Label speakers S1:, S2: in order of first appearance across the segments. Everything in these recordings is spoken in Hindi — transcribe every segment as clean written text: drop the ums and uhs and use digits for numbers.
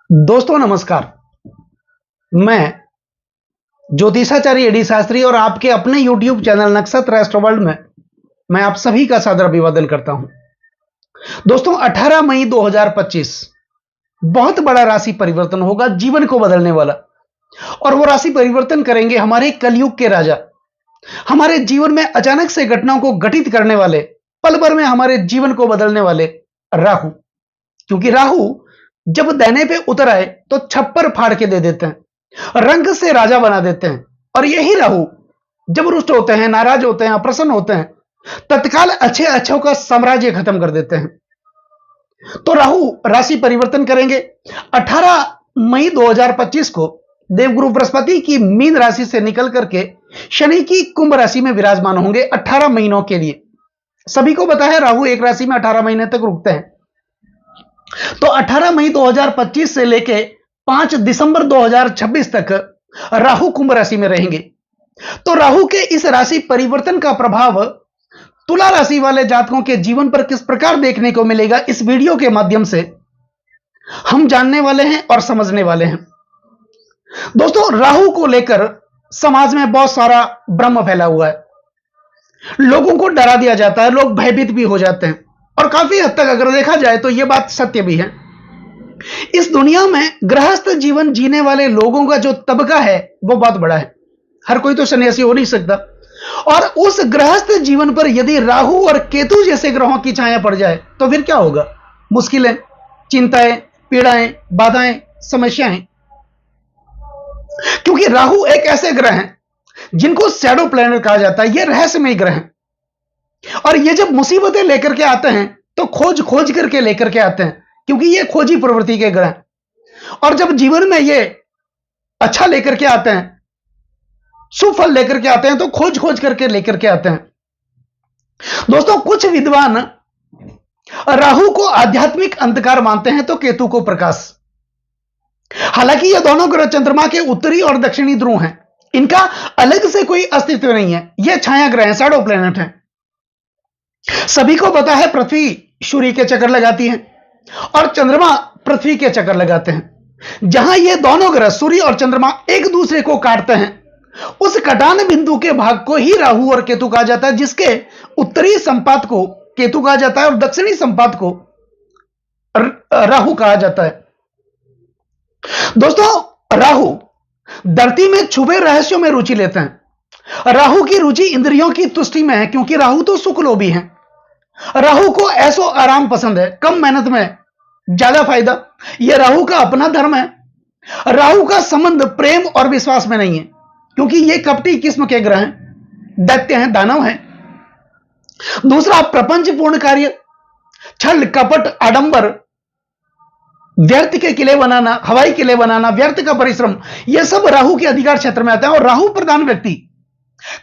S1: दोस्तों नमस्कार। मैं ज्योतिषाचार्य एडी शास्त्री और आपके अपने YouTube चैनल नक्षत्र एस्ट्रो वर्ल्ड में मैं आप सभी का सादर अभिवादन करता हूं। दोस्तों 18 मई 2025 बहुत बड़ा राशि परिवर्तन होगा, जीवन को बदलने वाला। और वो राशि परिवर्तन करेंगे हमारे कलयुग के राजा, हमारे जीवन में अचानक से घटनाओं को घटित करने वाले, पल भर में हमारे जीवन को बदलने वाले राहु। क्योंकि राहु जब दैने पे उतर आए तो छप्पर फाड़ के दे देते हैं, रंग से राजा बना देते हैं। और यही राहु जब रुष्ट होते हैं, नाराज होते हैं, अप्रसन्न होते हैं, तत्काल अच्छे अच्छों का साम्राज्य खत्म कर देते हैं। तो राहु राशि परिवर्तन करेंगे 18 मई 2025 को। देवगुरु बृहस्पति की मीन राशि से निकल करके शनि की कुंभ राशि में विराजमान होंगे 18 महीनों के लिए। सभी को पता है राहु एक राशि में 18 महीने तक रुकते हैं। तो 18 मई 2025 से लेके 5 दिसंबर 2026 तक राहु कुंभ राशि में रहेंगे। तो राहु के इस राशि परिवर्तन का प्रभाव तुला राशि वाले जातकों के जीवन पर किस प्रकार देखने को मिलेगा, इस वीडियो के माध्यम से हम जानने वाले हैं और समझने वाले हैं। दोस्तों राहु को लेकर समाज में बहुत सारा भ्रम फैला हुआ है, लोगों को डरा दिया जाता है, लोग भयभीत भी हो जाते हैं। और काफी हद तक अगर देखा जाए तो यह बात सत्य भी है। इस दुनिया में गृहस्थ जीवन जीने वाले लोगों का जो तबका है वो बहुत बड़ा है। हर कोई तो सन्यासी हो नहीं सकता। और उस गृहस्थ जीवन पर यदि राहु और केतु जैसे ग्रहों की छाया पड़ जाए तो फिर क्या होगा? मुश्किलें, चिंताएं, पीड़ाएं, बाधाएं, समस्याएं। क्योंकि राहु एक ऐसे ग्रह हैं जिनको शैडो प्लैनेट कहा जाता है। ये रहस्यमय ग्रह हैं और ये जब मुसीबतें लेकर के आते हैं तो खोज खोज करके लेकर के आते हैं, क्योंकि ये खोजी प्रवृत्ति के ग्रह हैं। और जब जीवन में ये अच्छा लेकर के आते हैं, सुफल लेकर के आते हैं, तो खोज खोज करके लेकर के आते हैं। दोस्तों कुछ विद्वान राहु को आध्यात्मिक अंधकार मानते हैं तो केतु को प्रकाश। हालांकि ये दोनों ग्रह चंद्रमा के उत्तरी और दक्षिणी ध्रुव हैं, इनका अलग से कोई अस्तित्व नहीं है। ये छाया ग्रह हैं, शैडो प्लैनेट हैं। सभी को पता है पृथ्वी सूर्य के चक्कर लगाती है और चंद्रमा पृथ्वी के चक्कर लगाते हैं। जहां ये दोनों ग्रह सूर्य और चंद्रमा एक दूसरे को काटते हैं, उस कटान बिंदु के भाग को ही राहु और केतु कहा जाता है, जिसके उत्तरी संपात को केतु कहा जाता है और दक्षिणी संपात को राहु कहा जाता है। दोस्तों राहु धरती में छुपे रहस्यों में रुचि लेते हैं। राहु की रुचि इंद्रियों की तुष्टि में है, क्योंकि राहु तो सुख लोभी है। राहु को ऐसो आराम पसंद है, कम मेहनत में ज्यादा फायदा। यह राहु का अपना धर्म है। राहु का संबंध प्रेम और विश्वास में नहीं है, क्योंकि यह कपटी किस्म के ग्रह हैं, दैत्य हैं, दानव हैं। दूसरा प्रपंच पूर्ण कार्य, छल कपट आडंबर, व्यर्थ के किले बनाना, हवाई किले बनाना, व्यर्थ का परिश्रम, यह सब राहु के अधिकार क्षेत्र में आता है। और राहु प्रधान व्यक्ति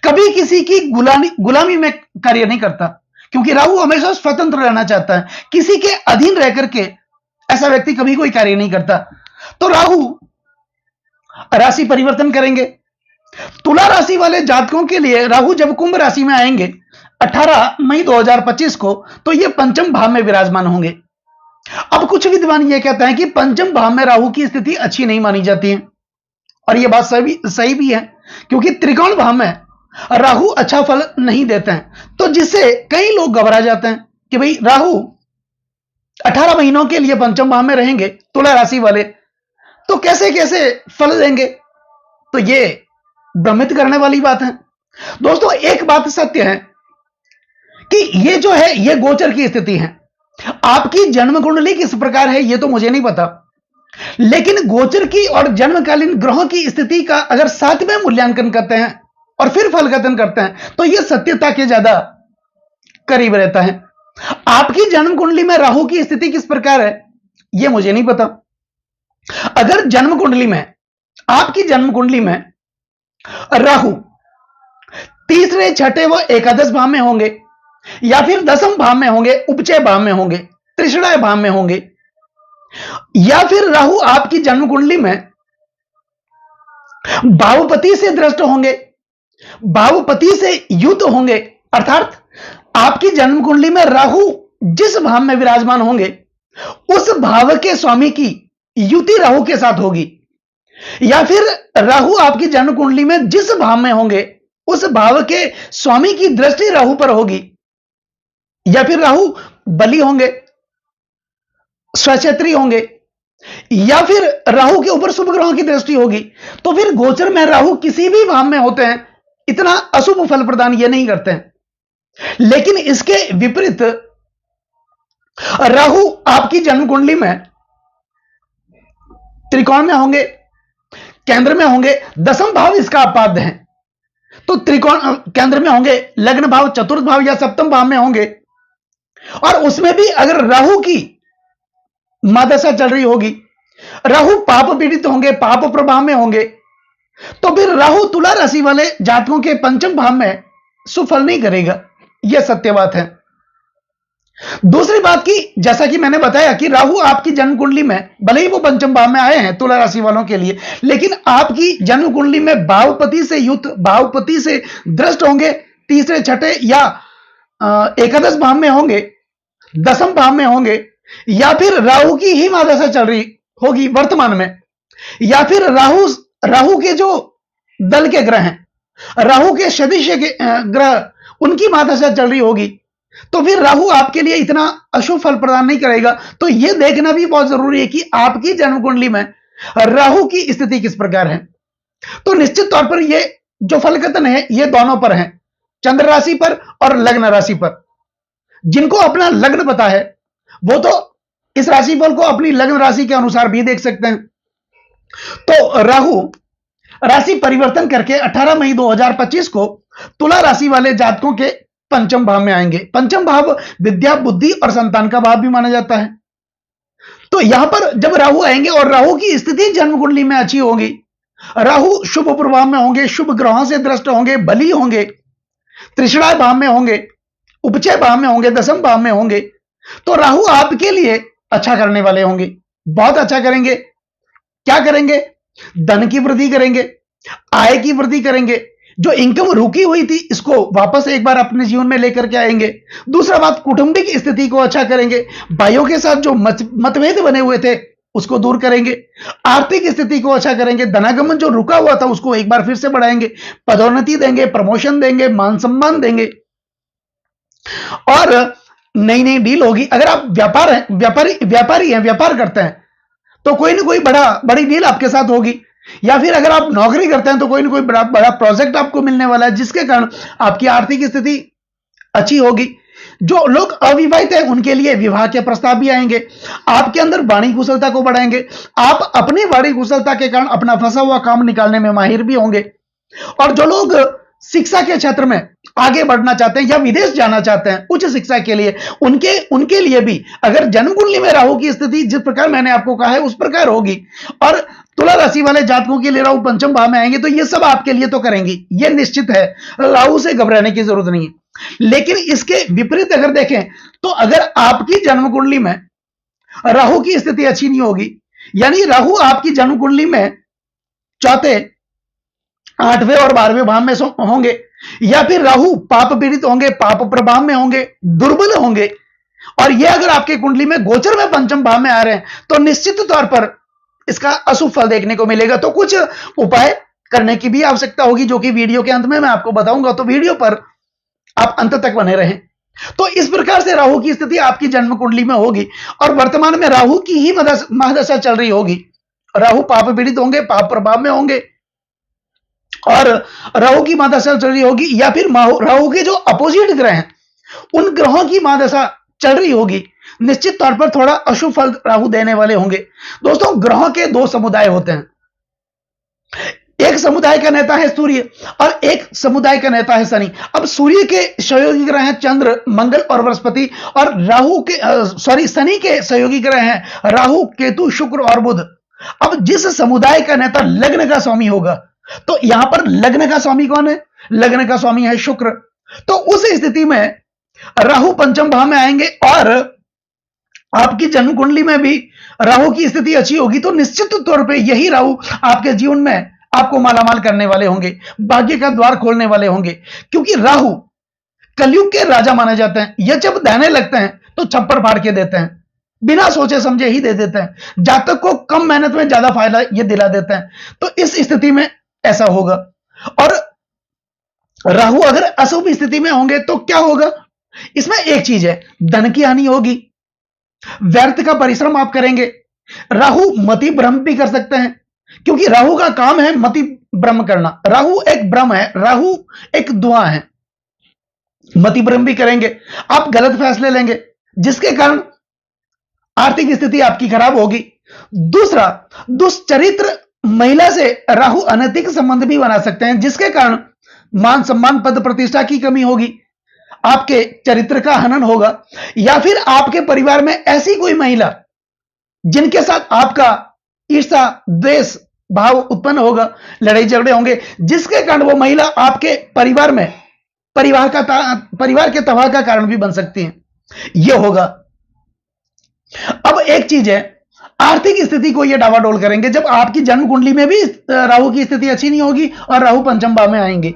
S1: कभी किसी की गुलामी में कार्य नहीं करता, क्योंकि राहु हमेशा स्वतंत्र रहना चाहता है। किसी के अधीन रह करके ऐसा व्यक्ति कभी कोई कार्य नहीं करता। तो राहु राशि परिवर्तन करेंगे। तुला राशि वाले जातकों के लिए राहु जब कुंभ राशि में आएंगे 18 मई 2025 को, तो ये पंचम भाव में विराजमान होंगे। अब कुछ विद्वान ये कहते हैं कि पंचम भाव में राहु की स्थिति अच्छी नहीं मानी जाती है, और यह बात सही भी है, क्योंकि त्रिकोण भाव में राहु अच्छा फल नहीं देते हैं। तो जिससे कई लोग घबरा जाते हैं कि भाई राहु 18 महीनों के लिए पंचम भाव में रहेंगे तुला राशि वाले, तो कैसे कैसे फल देंगे? तो ये भ्रमित करने वाली बात है। दोस्तों एक बात सत्य है कि ये जो है ये गोचर की स्थिति है। आपकी जन्म कुंडली किस प्रकार है ये तो मुझे नहीं पता, लेकिन गोचर की और जन्मकालीन ग्रहों की स्थिति का अगर साथ में मूल्यांकन करते हैं और फिर फल कथन करते हैं तो यह सत्यता के ज्यादा करीब रहता है। आपकी जन्म कुंडली में राहु की स्थिति किस प्रकार है यह मुझे नहीं पता। अगर जन्म कुंडली में, आपकी जन्म कुंडली में राहु तीसरे, छठे व एकादश भाव में होंगे, या फिर दसम भाव में होंगे, उपचय भाव में होंगे, त्रिषणाय भाव में होंगे, या फिर राहु आपकी जन्म कुंडली में भावपति से दृष्ट होंगे, भावपति से युत होंगे, अर्थात आपकी जन्म कुंडली में राहु जिस भाव में विराजमान होंगे उस भाव के स्वामी की युति राहु के साथ होगी, या फिर राहु आपकी जन्म कुंडली में जिस भाव में होंगे उस भाव के स्वामी की दृष्टि राहु पर होगी, या फिर राहु बली होंगे, स्वक्षेत्री होंगे, या फिर राहु के ऊपर शुभ ग्रहों की दृष्टि होगी। तो फिर गोचर में राहु किसी भी भाव में होते हैं इतना अशुभ फल प्रदान ये नहीं करते हैं। लेकिन इसके विपरीत राहु आपकी जन्म कुंडली में त्रिकोण में होंगे, केंद्र में होंगे, दसम भाव इसका अपाद्य है, तो त्रिकोण केंद्र में होंगे, लग्न भाव, चतुर्थ भाव या सप्तम भाव में होंगे, और उसमें भी अगर राहु की महादशा चल रही होगी, राहु पाप पीड़ित होंगे, पाप प्रभाव में होंगे, तो फिर राहु तुला राशि वाले जातकों के पंचम भाव में सुफल नहीं करेगा। यह सत्य बात है। दूसरी बात की, जैसा कि मैंने बताया कि राहु आपकी जन्म कुंडली में भले ही वो पंचम भाव में आए हैं तुला राशि वालों के लिए, लेकिन आपकी जन्म कुंडली में भावपति से युक्त, भावपति से दृष्ट होंगे, तीसरे छठे या एकादश भाव में होंगे, दसम भाव में होंगे, या फिर राहु की ही महादशा चल रही होगी वर्तमान में, या फिर राहु के जो दल के ग्रह हैं, राहु के सदिश के ग्रह, उनकी महादशा चल रही होगी, तो फिर राहु आपके लिए इतना अशुभ फल प्रदान नहीं करेगा। तो यह देखना भी बहुत जरूरी है कि आपकी जन्म कुंडली में राहु की स्थिति किस प्रकार है। तो निश्चित तौर पर यह जो फलकथन है ये दोनों पर है, चंद्र राशि पर और लग्न राशि पर। जिनको अपना लग्न पता है वो तो इस राशिफल को अपनी लग्न राशि के अनुसार भी देख सकते हैं। तो राहु राशि परिवर्तन करके 18 मई 2025 को तुला राशि वाले जातकों के पंचम भाव में आएंगे। पंचम भाव विद्या, बुद्धि और संतान का भाव भी माना जाता है। तो यहां पर जब राहु आएंगे और राहु की स्थिति जन्म कुंडली में अच्छी होगी, राहु शुभ प्रभाव में होंगे, शुभ ग्रहों से दृष्ट होंगे, बली होंगे, त्रिषणा भाव में होंगे, उपचय भाव में होंगे, दसम भाव में होंगे, तो राहु आपके लिए अच्छा करने वाले होंगे, बहुत अच्छा करेंगे। क्या करेंगे? धन की वृद्धि करेंगे, आय की वृद्धि करेंगे, जो इनकम रुकी हुई थी इसको वापस एक बार अपने जीवन में लेकर के आएंगे। दूसरा बात, कौटुंबिक स्थिति को अच्छा करेंगे, भाइयों के साथ जो मतभेद बने हुए थे उसको दूर करेंगे, आर्थिक स्थिति को अच्छा करेंगे, धनागमन जो रुका हुआ था उसको एक बार फिर से बढ़ाएंगे, पदोन्नति देंगे, प्रमोशन देंगे, मान सम्मान देंगे, और नई नई डील होगी। अगर आप व्यापारी हैं, व्यापार करते हैं, तो कोई ना कोई बड़ी डील आपके साथ होगी, या फिर अगर आप नौकरी करते हैं तो कोई ना कोई बड़ा प्रोजेक्ट आपको मिलने वाला है, जिसके कारण आपकी आर्थिक स्थिति अच्छी होगी। जो लोग अविवाहित हैं उनके लिए विवाह के प्रस्ताव भी आएंगे। आपके अंदर वाणी कुशलता को बढ़ाएंगे, आप अपनी वाणी कुशलता के कारण अपना फंसा हुआ काम निकालने में माहिर भी होंगे। और जो लोग शिक्षा के क्षेत्र में आगे बढ़ना चाहते हैं या विदेश जाना चाहते हैं उच्च शिक्षा के लिए, उनके लिए भी अगर जन्म कुंडली में राहु की स्थिति जिस प्रकार मैंने आपको कहा है उस प्रकार होगी, और तुला राशि वाले जातकों के लिए राहु पंचम भाव में आएंगे, तो ये सब आपके लिए तो करेंगी, ये निश्चित है, राहु से घबराने की जरूरत नहीं है। लेकिन इसके विपरीत अगर देखें तो अगर आपकी जन्म कुंडली में राहु की स्थिति अच्छी नहीं होगी, यानी राहु आपकी जन्म कुंडली में चौथे, 8वें और 12वें भाव में होंगे, या फिर राहु पाप पीड़ित होंगे, पाप प्रभाव में होंगे, दुर्बल होंगे, और ये अगर आपके कुंडली में गोचर में पंचम भाव में आ रहे हैं, तो निश्चित तौर पर इसका अशुभ फल देखने को मिलेगा। तो कुछ उपाय करने की भी आवश्यकता होगी, जो कि वीडियो के अंत में मैं आपको बताऊंगा, तो वीडियो पर आप अंत तक बने रहें। तो इस प्रकार से राहु की स्थिति आपकी जन्म कुंडली में होगी, और वर्तमान में राहु की ही महादशा चल रही होगी। राहु पाप पीड़ित होंगे, पाप प्रभाव में होंगे, और राहु की महादशा चल रही होगी, या फिर राहु के जो अपोजिट ग्रह हैं उन ग्रहों की महादशा चल रही होगी। निश्चित तौर पर थोड़ा अशुभ फल राहु देने वाले होंगे। दोस्तों, ग्रहों के दो समुदाय होते हैं, एक समुदाय का नेता है सूर्य और एक समुदाय का नेता है शनि। अब सूर्य के सहयोगी ग्रह हैं चंद्र, मंगल और बृहस्पति, और शनि के सहयोगी ग्रह हैं राहु, केतु, शुक्र और बुध। अब जिस समुदाय का नेता लग्न का स्वामी होगा, तो यहां पर लग्न का स्वामी कौन है? लग्न का स्वामी है शुक्र। तो उस स्थिति में राहु पंचम भाव में आएंगे और आपकी जन्म कुंडली में भी राहु की स्थिति अच्छी होगी, तो निश्चित तौर पे यही राहु आपके जीवन में आपको मालामाल करने वाले होंगे, भाग्य का द्वार खोलने वाले होंगे। क्योंकि राहु कलयुग के राजा माने जाते हैं। ये जब देने लगते हैं तो छप्पर फाड़ के देते हैं। बिना सोचे समझे ही दे देते हैं, जातक को कम मेहनत में ज्यादा फायदा ये दिला देते हैं। तो इस स्थिति में ऐसा होगा। और राहु अगर अशुभ स्थिति में होंगे तो क्या होगा? इसमें एक चीज है, धन की हानि होगी, व्यर्थ का परिश्रम आप करेंगे। राहु मति भ्रम भी कर सकते हैं, क्योंकि राहु का काम है मति भ्रम करना। राहु एक भ्रम है, राहु एक धुआं है। मति भ्रम भी करेंगे, आप गलत फैसले लेंगे, जिसके कारण आर्थिक स्थिति आपकी खराब होगी। दूसरा, दुष्चरित्र महिला से राहु अनैतिक संबंध भी बना सकते हैं, जिसके कारण मान सम्मान पद प्रतिष्ठा की कमी होगी, आपके चरित्र का हनन होगा। या फिर आपके परिवार में ऐसी कोई महिला जिनके साथ आपका ईर्ष्या द्वेष भाव उत्पन्न होगा, लड़ाई झगड़े होंगे, जिसके कारण वो महिला आपके परिवार में परिवार के तबाह का कारण भी बन सकती है। यह होगा। अब एक चीज है, आर्थिक स्थिति को यह डावाडोल करेंगे जब आपकी जन्म कुंडली में भी राहु की स्थिति अच्छी नहीं होगी और राहु पंचम भाव में आएंगे।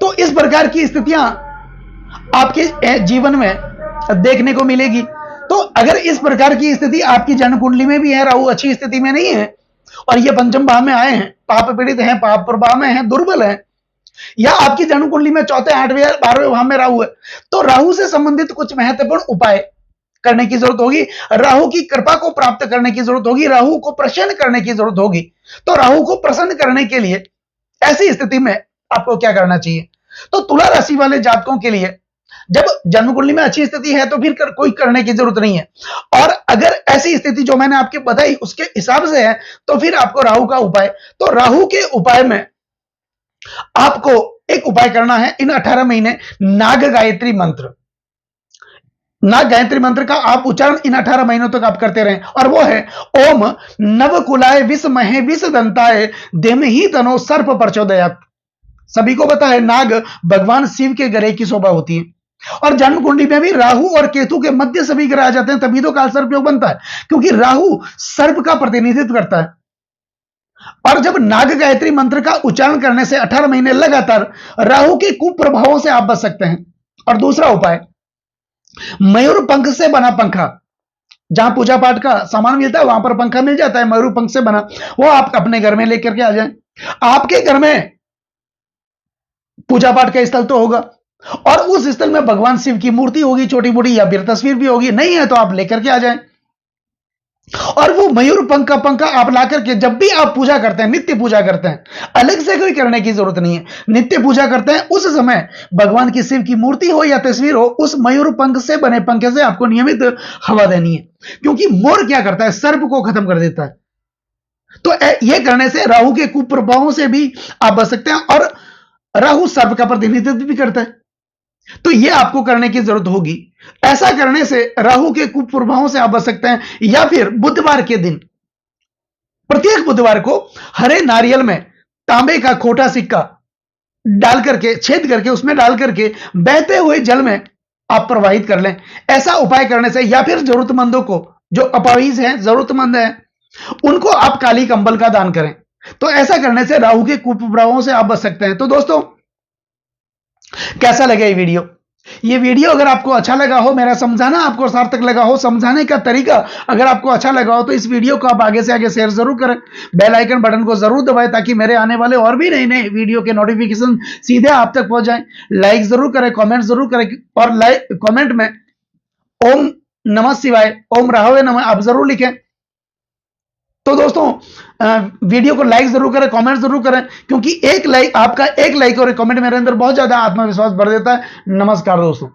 S1: तो इस प्रकार की स्थितियां आपके जीवन में देखने को मिलेगी। तो अगर इस प्रकार की स्थिति आपकी जन्म कुंडली में भी है, राहु अच्छी स्थिति में नहीं है और ये पंचम भाव में आए हैं, पाप पीड़ित हैं, पाप प्रभाव में हैं, दुर्बल हैं, या आपकी जन्म कुंडली में चौथे, 8वें, 12वें भाव में राहु है, तो राहु से संबंधित कुछ महत्वपूर्ण उपाय करने की जरूरत होगी। राहु की कृपा को प्राप्त करने की जरूरत होगी, राहु को प्रसन्न करने की जरूरत होगी। तो राहु को प्रसन्न करने के लिए ऐसी स्थिति में आपको क्या करना चाहिए? तो तुला राशि वाले जातकों के लिए जब जन्म कुंडली में अच्छी स्थिति है तो फिर कोई करने की जरूरत नहीं है, और अगर ऐसी स्थिति जो मैंने आपके बताई उसके हिसाब से है तो फिर आपको राहु का उपाय, तो राहु के उपाय में आपको एक उपाय करना है। इन 18 महीने नाग गायत्री मंत्र, नाग गायत्री मंत्र का आप उच्चारण इन 18 महीनों तक आप करते रहें, और वो है ओम नवकुलाय विषमहे विषदंताय देमहि तनो सर्प प्रचोदयात्। सभी को पता है नाग भगवान शिव के गले की शोभा होती है, और जन्म कुंडली में भी राहु और केतु के मध्य सभी ग्रह आ जाते हैं, तभी तो काल सर्प योग बनता है, क्योंकि राहु सर्प का प्रतिनिधित्व करता है। और जब नाग गायत्री मंत्र का उच्चारण करने से 18 महीने लगातार राहु के कुप्रभावों से आप बच सकते हैं। और दूसरा उपाय, मयूर पंख से बना पंखा, जहां पूजा पाठ का सामान मिलता है वहां पर पंखा मिल जाता है मयूर पंख से बना, वो आप अपने घर में लेकर के आ जाएं। आपके घर में पूजा पाठ का स्थल तो होगा, और उस स्थल में भगवान शिव की मूर्ति होगी छोटी मोटी, या फिर तस्वीर भी होगी, नहीं है तो आप लेकर के आ जाएं। और वो मयूर पंख का पंखा आप लाकर के जब भी आप पूजा करते हैं, नित्य पूजा करते हैं, अलग से कोई करने की जरूरत नहीं है, नित्य पूजा करते हैं, उस समय भगवान की शिव की मूर्ति हो या तस्वीर हो, उस मयूर पंख से बने पंखे से आपको नियमित हवा देनी है, क्योंकि मोर क्या करता है, सर्प को खत्म कर देता है। तो यह करने से राहु के कुप्रभावों से भी आप बच सकते हैं, और राहु सर्प का प्रतिनिधित्व भी करता है, तो यह आपको करने की जरूरत होगी। ऐसा करने से राहु के कुप्रभावों से आप बच सकते हैं। या फिर बुधवार के दिन, प्रत्येक बुधवार को हरे नारियल में तांबे का खोटा सिक्का डाल करके, छेद करके उसमें डाल करके बहते हुए जल में आप प्रवाहित कर लें। ऐसा उपाय करने से, या फिर जरूरतमंदों को, जो अपाहिज हैं, जरूरतमंद हैं, उनको आप काली कंबल का दान करें। तो ऐसा करने से राहु के कुप्रभावों से आप बच सकते हैं। तो दोस्तों, कैसा लगा ये वीडियो अगर आपको अच्छा लगा हो, मेरा समझाना आपको सार्थक लगा हो, समझाने का तरीका अगर आपको अच्छा लगा हो, तो इस वीडियो को आप आगे से आगे शेयर जरूर करें, बेल आइकन बटन को जरूर दबाएं, ताकि मेरे आने वाले और भी नए नए वीडियो के नोटिफिकेशन सीधे आप तक पहुंच जाएं। लाइक जरूर करें, कमेंट जरूर करें, और कमेंट में ओम नमः शिवाय, ओम राहवे नमः आप जरूर लिखें। तो दोस्तों, वीडियो को लाइक जरूर करें, कमेंट जरूर करें, क्योंकि एक लाइक, आपका एक लाइक और एक कमेंट मेरे अंदर बहुत ज्यादा आत्मविश्वास भर देता है। नमस्कार दोस्तों।